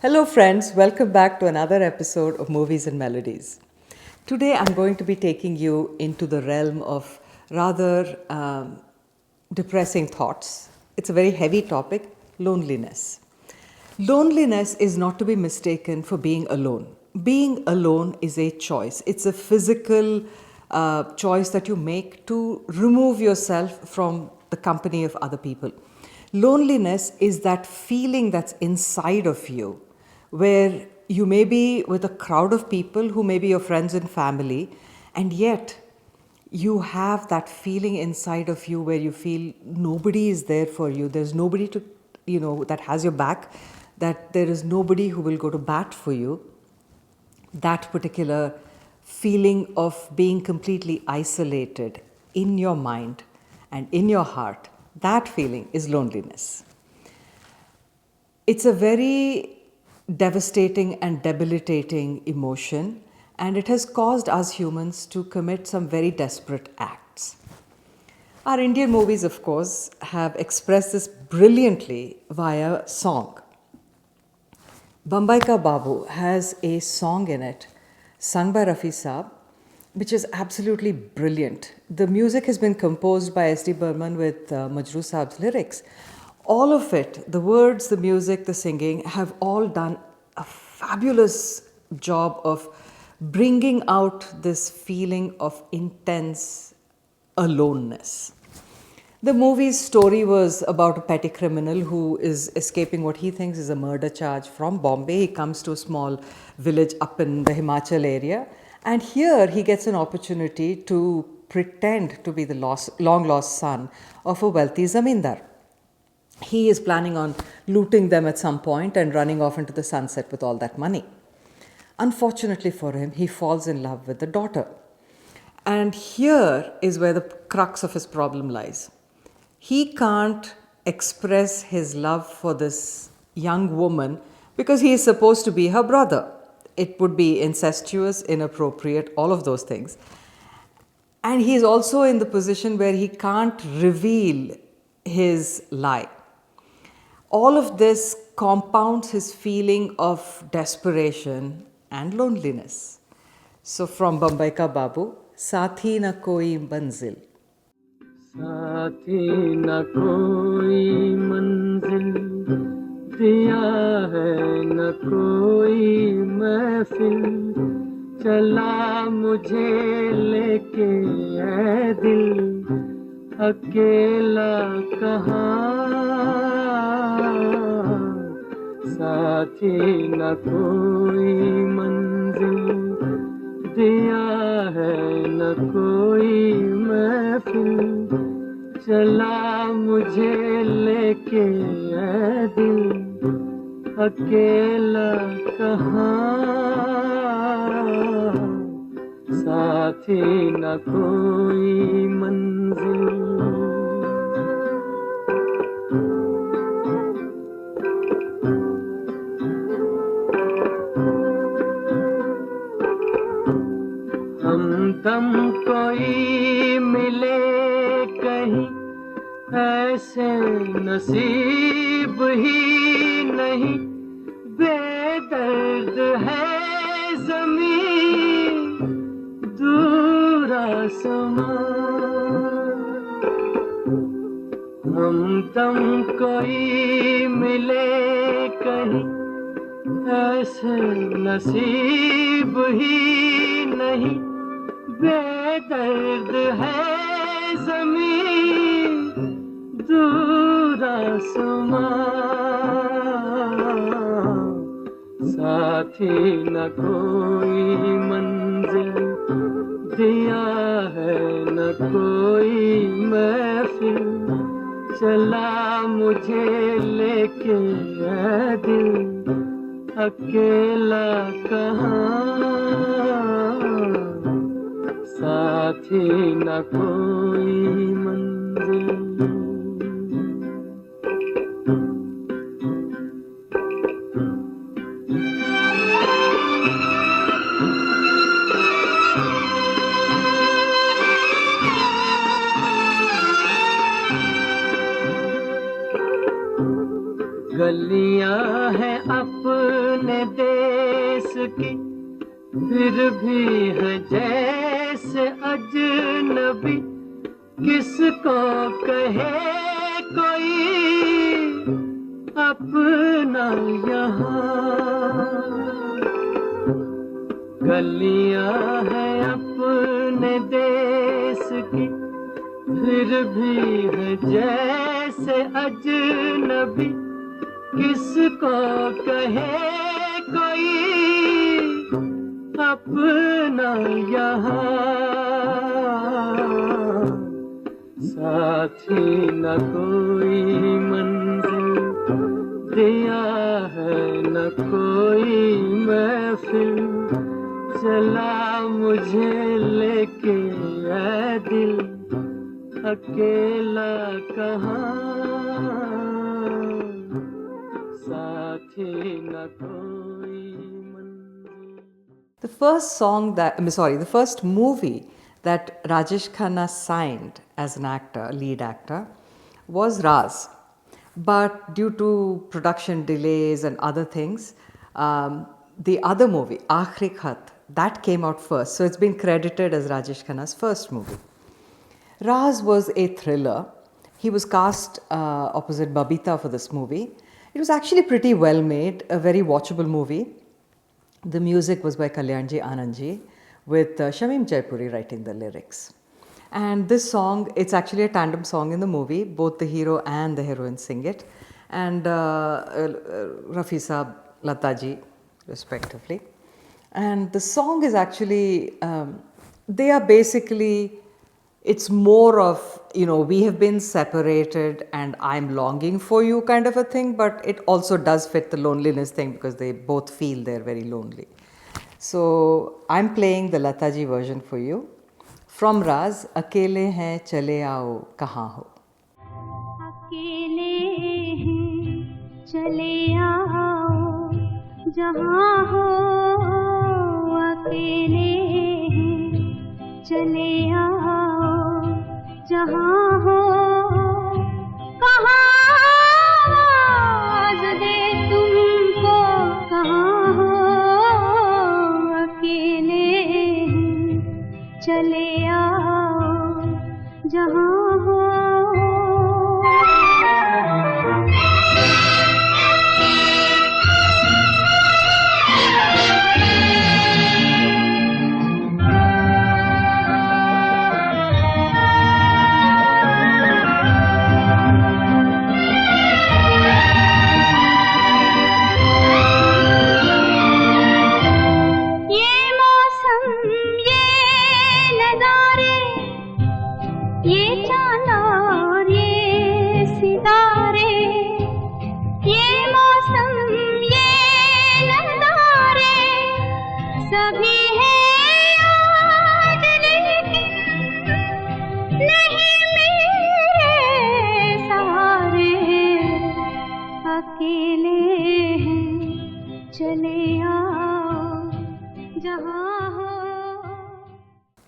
Hello, friends. Welcome back to another episode of Movies and Melodies. Today, I'm going to be taking you into the realm of rather depressing thoughts. It's a very heavy topic, loneliness. Loneliness is not to be mistaken for being alone. Being alone is a choice, it's a physical choice that you make to remove yourself from the company of other people. Loneliness is that feeling that's inside of you where you may be with a crowd of people who may be your friends and family, and yet you have that feeling inside of you where you feel nobody is there for you. There's nobody to, that has your back, that there is nobody who will go to bat for you. That particular feeling of being completely isolated in your mind and in your heart, that feeling is loneliness. It's a very devastating and debilitating emotion, and it has caused us humans to commit some very desperate acts. Our Indian movies, of course, have expressed this brilliantly via song. Bombay Ka Babu has a song in it, sung by Rafi Saab, which is absolutely brilliant. The music has been composed by S.D. Burman with Majroo Saab's lyrics. All of it, the words, the music, the singing, have all done a fabulous job of bringing out this feeling of intense aloneness. The movie's story was about a petty criminal who is escaping what he thinks is a murder charge from Bombay. He comes to a small village up in the Himachal area, and here he gets an opportunity to pretend to be the long lost son of a wealthy zamindar. He is planning on looting them at some point and running off into the sunset with all that money. Unfortunately for him, he falls in love with the daughter. And here is where the crux of his problem lies. He can't express his love for this young woman because he is supposed to be her brother. It would be incestuous, inappropriate, all of those things. And he is also in the position where he can't reveal his lie. All of this compounds his feeling of desperation and loneliness. So from Bombay Ka Babu, Saathi Na Koi Manzil. साथी न कोई मंजिल दिया है न कोई महफिल चला मुझे लेके ऐ दिल अकेला कहाँ साथी न कोई मंजिल दिया है न कोई महफिल चला मुझे लेके ऐ दिल अकेला कहाँ साथी न कोई मंजिल हमदम कोई मिले कहीं ऐसे नसीब ही नहीं बेदर्द है ज़मीं दूर आसमां हमदम कोई मिले कहीं ऐसे नसीब ही नहीं बेदर्द है ज़मीं दूर आसमां साथी न कोई मंजिल दिया है न कोई महफिल चला मुझे लेके ऐ दिल अकेला कहाँ साथी न कोई मंजिल गलियां हैं अपने फिर भी है जैसे अजनबी, किसको कहे कोई अपना यहाँ। गलियां हैं अपने देश की, फिर भी है जैसे अजनबी, किसको कहे कोई अपना यहाँ। साथी न कोई मंजिल दिया है, न कोई महफिल, चला मुझे लेके ऐ दिल, अकेला कहाँ, साथी न कोई मंजिल। The first song that, the first movie that Rajesh Khanna signed as an actor, lead actor, was Raz. But due to production delays and other things, the other movie, Aakhri Khat, that came out first. So it's been credited as Rajesh Khanna's first movie. Raz was a thriller. He was cast opposite Babita for this movie. It was actually pretty well made, a very watchable movie. The music was by Kalyanji Anandji, with Shamim Jaipuri writing the lyrics. And this song, it's actually a tandem song in the movie. Both the hero and the heroine sing it. And Rafi Saab, Lata ji, respectively. And the song is actually, they are basically, it's more of, we have been separated and I'm longing for you kind of a thing, but it also does fit the loneliness thing because they both feel they're very lonely. So I'm playing the Lata ji version for you. From Raz, Akele hain chale aao kahan ho. अकेले हैं चले आओ जहाँ हो, अकेले हैं चले आओ जहाँ हो, कहाँ आवाज़ दे तुमको, कहाँ हो, अकेले हैं चले आओ जहाँ हो।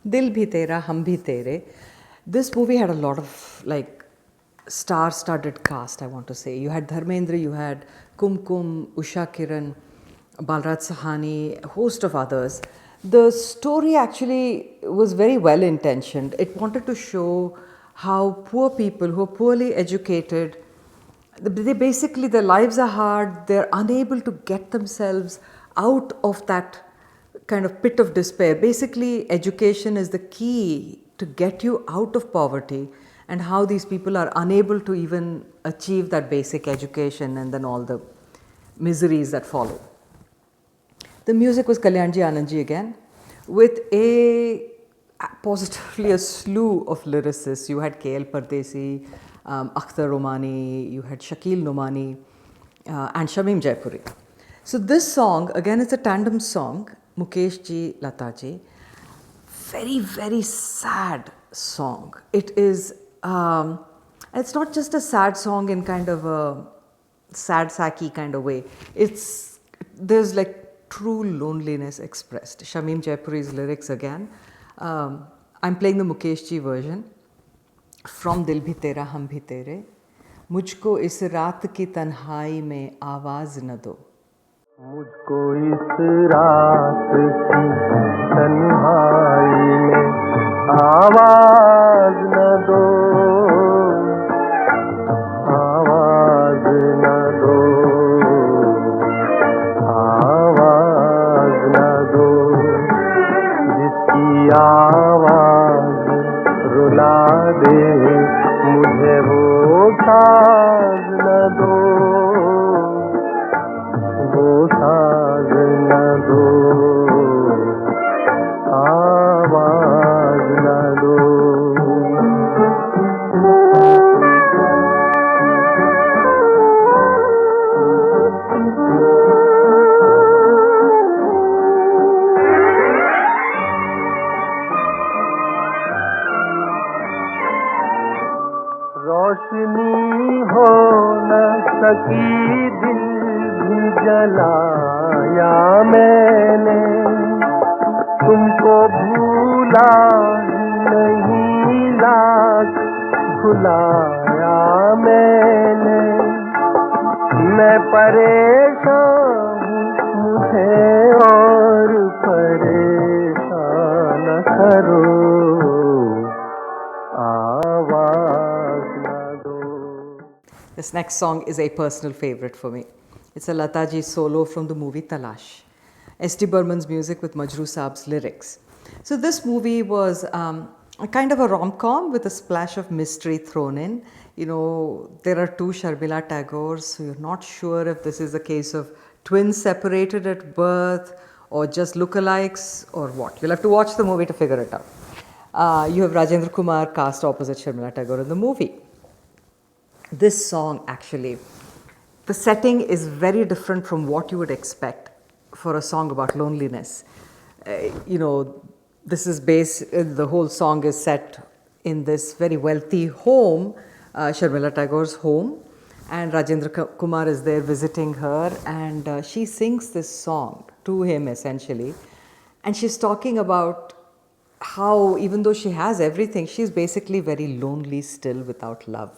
Dil Bhi Tera, Hum Bhi Tere. This movie had a lot of star-studded cast, I want to say. You had Dharmendra, you had Kumkum, Usha Kiran, Balraj Sahani, a host of others. The story actually was very well intentioned. It wanted to show how poor people who are poorly educated, they basically, their lives are hard, they're unable to get themselves out of that kind of pit of despair. Basically, education is the key to get you out of poverty, and how these people are unable to even achieve that basic education and then all the miseries that follow. The music was Kalyanji Anandji again, with positively a slew of lyricists. You had K.L. Pardesi, Akhtar Romani, you had Shakil Nomani, and Shamim Jaipuri. So this song, again, it's a tandem song, Mukesh ji, Lata ji. Very, very sad song. It is, it's not just a sad song in kind of a sad sacky kind of way. There's true loneliness expressed. Shamim Jaipuri's lyrics again. I'm playing the Mukesh ji version. From Dil Bhi Tera, Hum Bhi Tere. मुझको इस रात की तन्हाई में आवाज़ न दो. मुझको इस रात की तन्हाई में आवाज न दो, आवाज न दो, आवाज न दो, जिसकी आवाज रुला दे मुझे वो साज न दो, वो साज न दो, आवाज न दो। रोशनी हो न सकी दिल भी जलाया मैंने, तुमको भूला ही नहीं लाख भुलाया मैंने, मैं परेशान हूँ मुझे और परेशान न करो, This next song is a personal favorite for me. It's a Lataji solo from the movie Talash. S.D. Burman's music with Majroo Saab's lyrics. So this movie was a kind of a rom-com with a splash of mystery thrown in. You know, there are two Sharmila Tagores, so you're not sure if this is a case of twins separated at birth or just lookalikes or what. You'll have to watch the movie to figure it out. You have Rajendra Kumar cast opposite Sharmila Tagore in the movie. This song actually, the setting is very different from what you would expect for a song about loneliness. You know, this is the whole song is set in this very wealthy home, Sharmila Tagore's home, and Rajendra Kumar is there visiting her, and she sings this song to him essentially, and she's talking about how even though she has everything, she's basically very lonely still without love.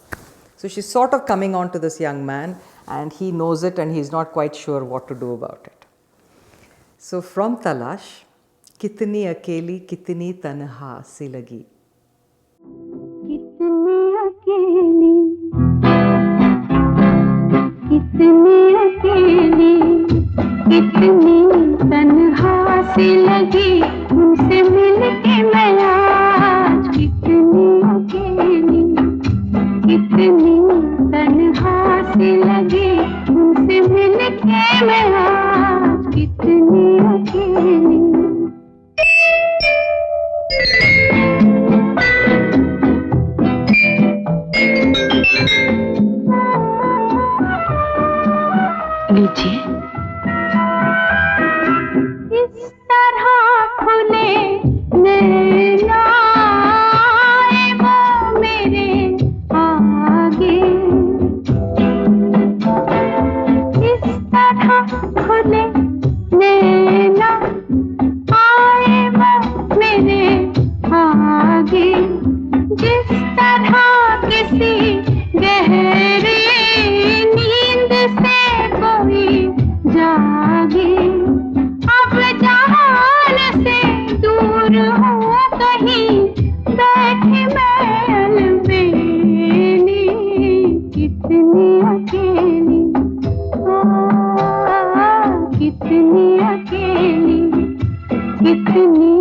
So she's sort of coming on to this young man, and he knows it and he's not quite sure what to do about it. So from Talash, Kitni akeli kitni tanha si lagi. कितनी अकेली, कितनी अकेली, कितनी तन्हा सी लगी उनसे मिलके मैं आज, कितनी अकेली, कितनी तन्हा सी लगी उनसे मिलके मैं आज, कितनी अकेली। लीजिए। इस तरह खुले नैना आए वो मेरे आगे, इस तरह खुले नैना आए वो मेरे आगे, जिस तरह किसी गहरी नींद से कोई जागे, अब जहान से दूर हूँ कहीं बैठी मैं अलबेली, कितनी अकेली, कितनी अकेली, कितनी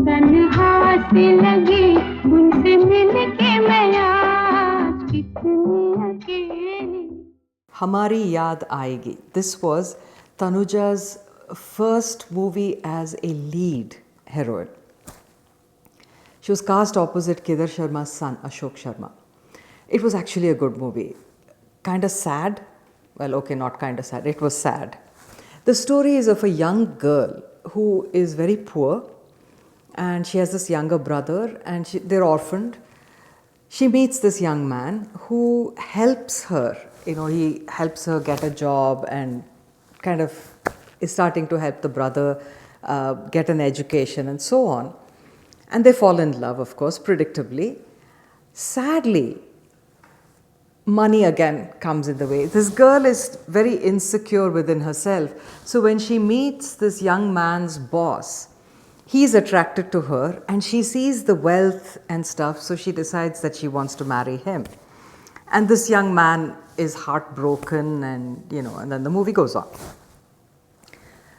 तन्हा सी लगी उनसे मिलके मैं आज, कितनी अकेली। Hamari Yaad Aayegi. This was Tanuja's first movie as a lead heroine. She was cast opposite Kedar Sharma's son, Ashok Sharma. It was actually a good movie. Kind of sad. Well, okay, not kind of sad. It was sad. The story is of a young girl who is very poor, and she has this younger brother, and they're orphaned. She meets this young man who helps her. You know, he helps her get a job and kind of is starting to help the brother get an education and so on. And they fall in love, of course, predictably. Sadly, money again comes in the way. This girl is very insecure within herself. So when she meets this young man's boss, he's attracted to her and she sees the wealth and stuff, so she decides that she wants to marry him. And this young man is heartbroken, and and then the movie goes on.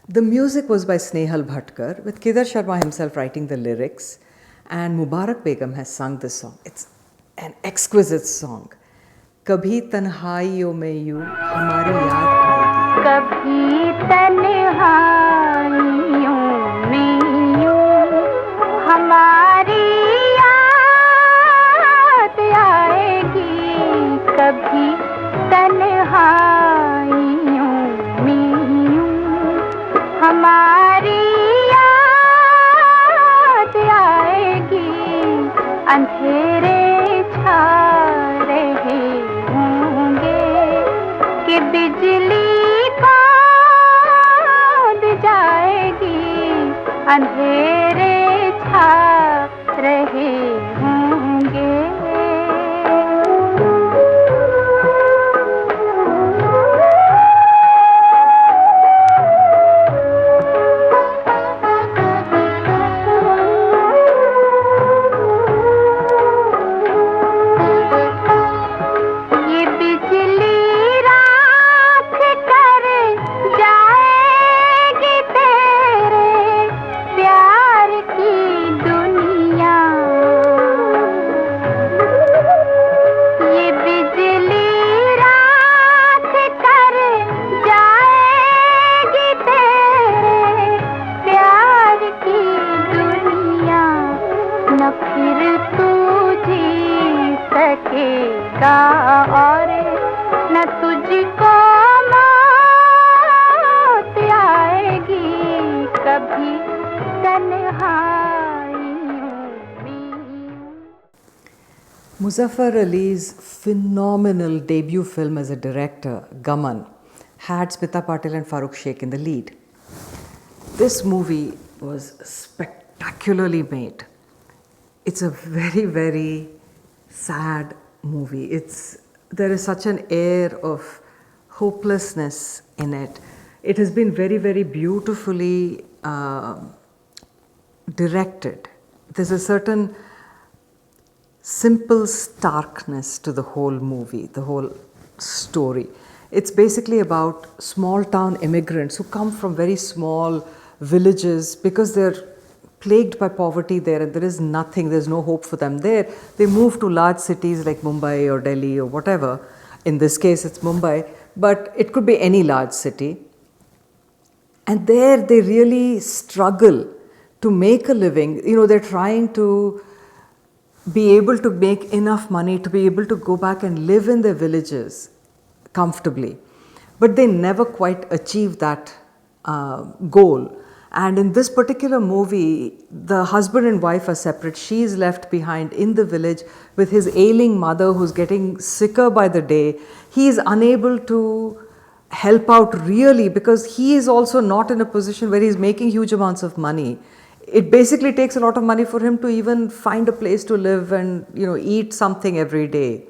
The music was by Snehal Bhatkar, with Kedar Sharma himself writing the lyrics, and Mubarak Begum has sung this song. It's an exquisite song. कभी तन्हाइयों में यूं हमारी याद आएगी. कभी तन्हाइयों में यूं हमारी याद आएगी. कभी तन्हाइयों में यूं हमारी याद आएगी. अंधेरे छा रहे कि बिजली कौंध जाएगी. अंधेरे छा रहे होंगे. और न तुझको मौत आएगी. कभी तन्हाइयों में. Muzaffar Ali's phenomenal debut film as a director, Gaman, had Smita Patil and Farooq Sheikh in the lead. This movie was spectacularly made. It's a very, very sad movie. There is such an air of hopelessness in it. It has been very, very beautifully directed. There's a certain simple starkness to the whole movie, the whole story. It's basically about small town immigrants who come from very small villages because they're plagued by poverty there and there is nothing, there's no hope for them there. They move to large cities like Mumbai or Delhi or whatever. In this case, it's Mumbai, but it could be any large city. And there they really struggle to make a living. They're trying to be able to make enough money to be able to go back and live in their villages comfortably. But they never quite achieve that goal. And in this particular movie, the husband and wife are separate. She is left behind in the village with his ailing mother who's getting sicker by the day. He is unable to help out really because he is also not in a position where he's making huge amounts of money. It basically takes a lot of money for him to even find a place to live and eat something every day.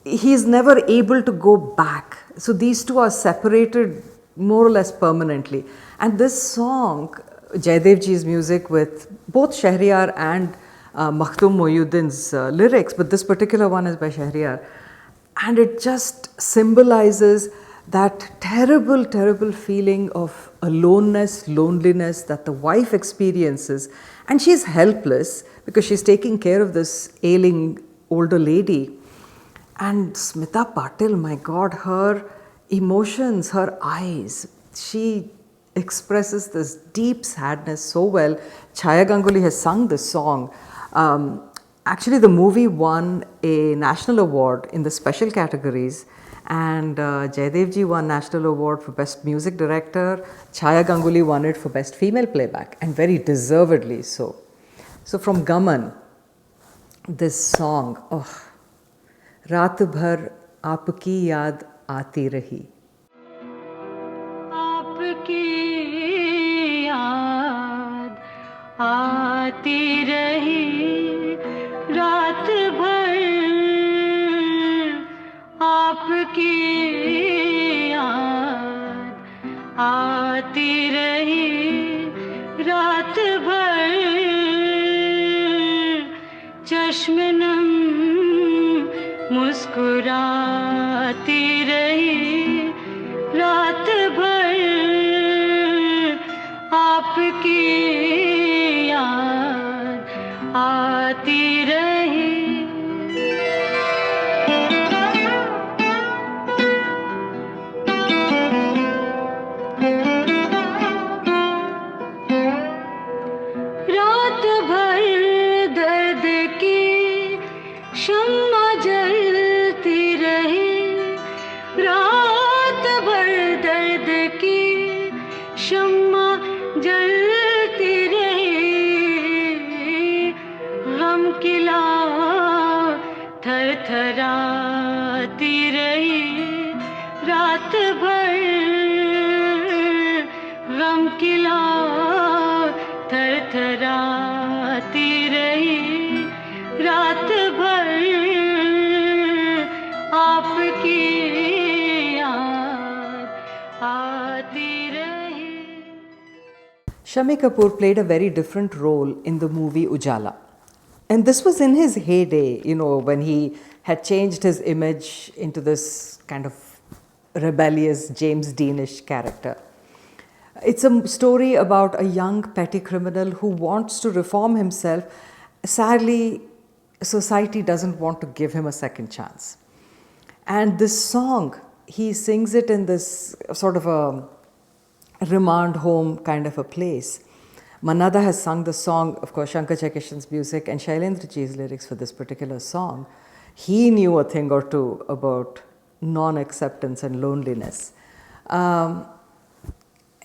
He's never able to go back. So these two are separated more or less permanently. And this song, Jaydevji's music with both Shahriyar and Makhdoom Mohyuddin's lyrics, but this particular one is by Shahriyar. And it just symbolizes that terrible, terrible feeling of aloneness, loneliness that the wife experiences. And she's helpless because she's taking care of this ailing older lady. And Smita Patil, my God, her emotions, her eyes, she expresses this deep sadness so well. Chaya Ganguly has sung this song. Actually, the movie won a national award in the special categories, and Jaydevji won National Award for Best Music Director. Chaya Ganguly won it for Best Female Playback, and very deservedly so. So from Gaman, this song, Raat bhar aapki yaad aati rahi. आपकी याद आती रही, रात भर शबनम मुस्कुराती रही रात भर आपकी याद आती रही। रात भर दर्द की शम्मा जलती रही, रात भर दर्द की शम्मा जलती रही। गम की लौ थरथराती रही रात भर, गम की लौ थरथराती रही रात भर आपकी याद आती रही। Shami Kapoor played a very different role in the movie Ujala. And this was in his heyday, when he had changed his image into this kind of rebellious James Deanish character. It's a story about a young petty criminal who wants to reform himself. Sadly, society doesn't want to give him a second chance. And this song, he sings it in this sort of a remand home kind of a place. Manada has sung the song, of course, Shankar Jaikishan's music and Shailendra Ji's lyrics for this particular song. He knew a thing or two about non-acceptance and loneliness.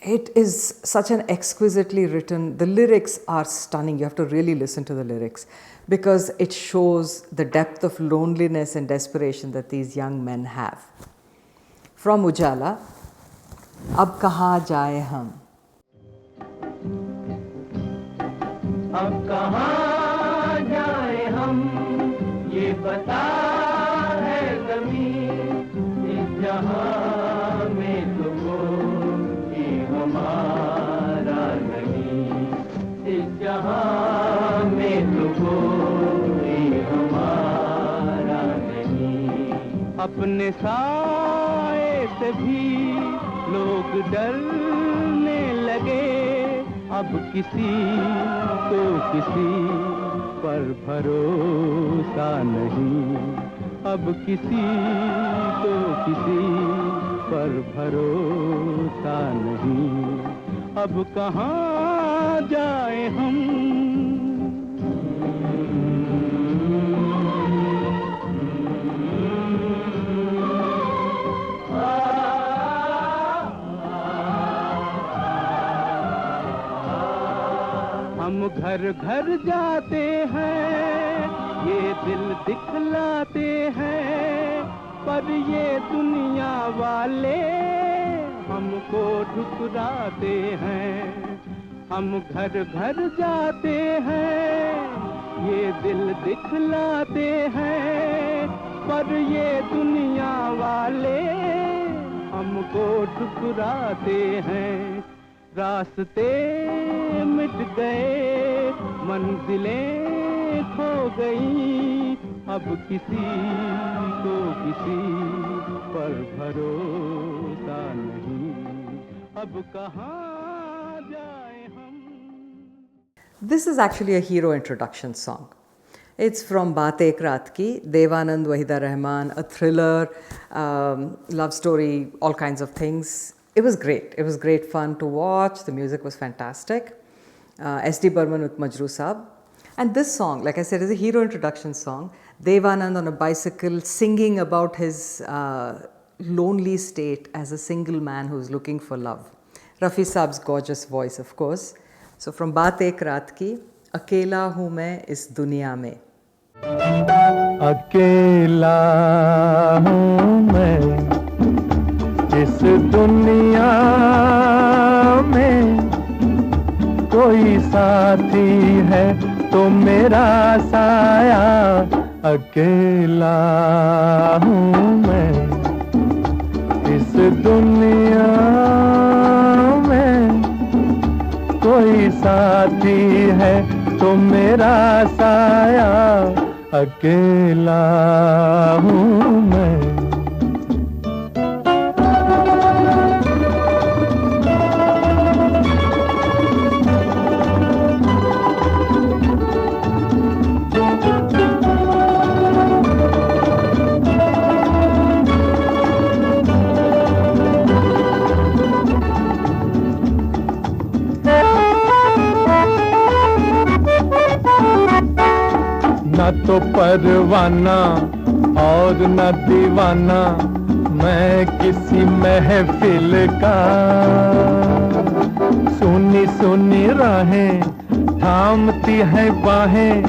It is such an exquisitely written, the lyrics are stunning. You have to really listen to the lyrics because it shows the depth of loneliness and desperation that these young men have. From Ujala, Ab Kahan Jaye Hum. अब कहाँ जाए हम ये बता है ज़मीं, इस जहाँ में तो कोई हमारा नहीं, इस जहाँ में तो कोई हमारा नहीं। अपने साए से भी लोग डरने लगे, अब किसी को किसी पर भरोसा नहीं, अब किसी को किसी पर भरोसा नहीं। अब कहाँ जाए हम, हम घर घर जाते हैं, ये दिल दिखलाते हैं, पर ये दुनिया वाले हमको ठुकराते हैं। हम घर घर जाते हैं, ये दिल दिखलाते हैं, पर ये दुनिया वाले हमको ठुकराते हैं। रास्ते मिट गए, मंजिलें खो गई, अब किसी को किसी पर भरोसा नहीं, अब कहाँ जाए हम। This is actually a hero introduction song. It's from Baat Ek Raat Ki, Devanand, Wahida Rahman, a thriller, love story, all kinds of things. It was great. It was great fun to watch. The music was fantastic. S.D. Burman with Majroo Saab. And this song, like I said, is a hero introduction song. Devanand on a bicycle singing about his lonely state as a single man who's looking for love. Rafi Saab's gorgeous voice, of course. So from Baat Ek Raat Ki, Akela Hoon Main Is Duniya Mein. अकेला हूँ मैं इस दुनिया में, कोई साथी है तो मेरा साया। अकेला हूँ मैं इस दुनिया में, कोई साथी है तो मेरा साया। अकेला हूँ मैं। न तो परवाना और न दीवाना मैं किसी महफिल का, सुनी सुनी राहें थामती है बाहें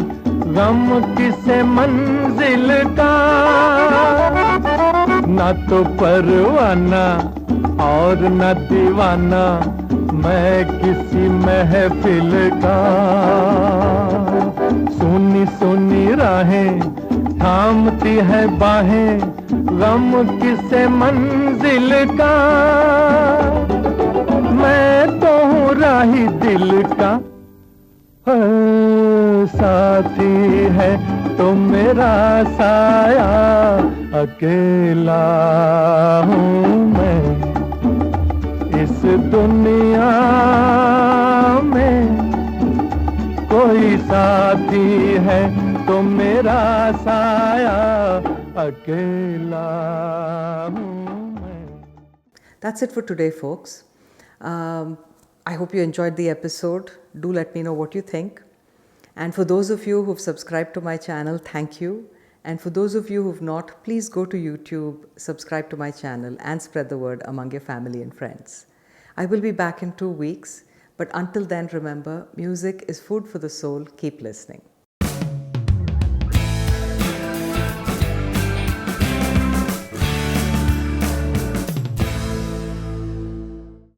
गम किसे मंजिल का। न तो परवाना और न दीवाना मैं किसी महफिल का, सुनी सुनी राहें थामती है बाहें गम किसे मंजिल का। मैं तो हूँ राही दिल का, साथी है तो मेरा साया। अकेला हूँ मैं इस दुनिया में, कोई साथी है तो मेरा साया। अकेला हूँ मैं। That's it for today, folks. I hope you enjoyed the episode. Do let me know what you think. And for those of you who've subscribed to my channel, thank you. And for those of you who've not, please go to YouTube, subscribe to my channel, and spread the word among your family and friends. I will be back in 2 weeks, but until then, remember, music is food for the soul. Keep listening.